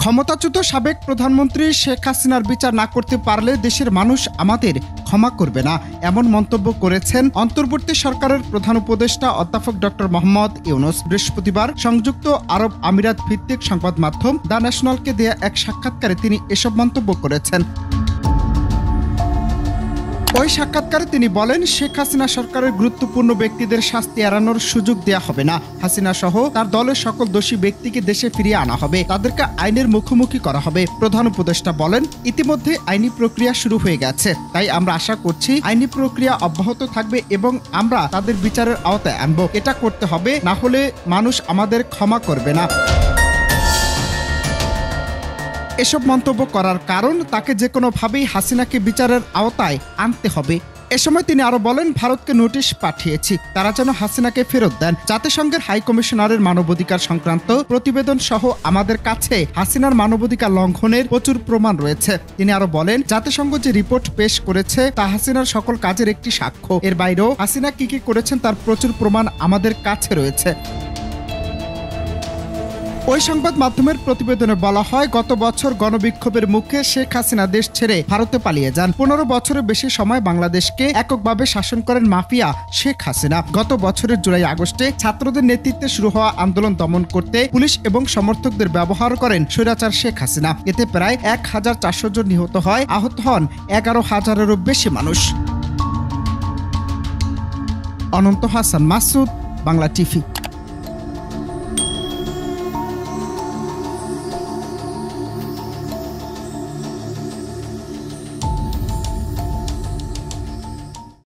ক্ষমতাচ্যুত সাবেক প্রধানমন্ত্রী শেখ হাসিনার বিচার না করতে পারলে দেশের মানুষ আমাদের ক্ষমা করবে না, এমন মন্তব্য করেছেন অন্তর্বর্তী সরকারের প্রধান উপদেষ্টা অধ্যাপক ডক্টর মোহাম্মদ ইউনূস। বৃহস্পতিবার সংযুক্ত আরব আমিরাত ভিত্তিক সংবাদ মাধ্যম দ্য ন্যাশনালকে দেয়া এক সাক্ষাৎকারে তিনি এসব মন্তব্য করেছেন। ওই সাক্ষাৎকারে তিনি বলেন, শেখ হাসিনা সরকারের গুরুত্বপূর্ণ ব্যক্তিদের শাস্তি এড়ানোর সুযোগ দেয়া হবে না। হাসিনা সহ তার দলের সকল দোষী ব্যক্তিকে দেশে ফিরিয়ে আনা হবে, তাদেরকে আইনের মুখোমুখি করা হবে। প্রধান উপদেষ্টা বলেন, ইতিমধ্যে আইনি প্রক্রিয়া শুরু হয়ে গেছে, তাই আমরা আশা করছি আইনি প্রক্রিয়া অব্যাহত থাকবে এবং আমরা তাদের বিচারের আওতায় আনব। এটা করতে হবে, না হলে মানুষ আমাদের ক্ষমা করবে না। এসব মন্তব্য করার কারণ, তাকে যে কোনোভাবেই হাসিনাকে বিচারের আওতায় আনতে হবে। এ সময় তিনি আরো বলেন, ভারতকে নোটিশ পাঠিয়েছি, তারা যেন হাসিনাকে ফেরত দেন। জাতিসংঘের হাই কমিশনারের মানবাধিকার সংক্রান্ত প্রতিবেদন সহ আমাদের কাছে হাসিনার মানবাধিকার লঙ্ঘনের প্রচুর প্রমাণ রয়েছে। তিনি আরো বলেন, জাতিসংঘ যে রিপোর্ট পেশ করেছে তা হাসিনার সকল কাজের একটি সাক্ষ্য। এর বাইরেও হাসিনা কি কি করেছেন তার প্রচুর প্রমাণ আমাদের কাছে রয়েছে। ওই সংবাদ মাধ্যমের প্রতিবেদনে বলা হয়, গত বছর গণবিক্ষোভের মুখে শেখ হাসিনা দেশ ছেড়ে ভারতে পালিয়ে যান। 15 বছরের বেশি সময় বাংলাদেশকে এককভাবে শাসন করেন মাফিয়া শেখ হাসিনা। গত বছরের জুলাই আগস্টে ছাত্রদের নেতৃত্বে শুরু হওয়া আন্দোলন দমন করতে পুলিশ এবং সমর্থকদের ব্যবহার করেন স্বৈরাচার শেখ হাসিনা। এতে প্রায় 1400 জন নিহত হয়, আহত হন 11,000-এরও বেশি মানুষ। অনন্ত হাসান মাসুদ, বাংলা টিভি।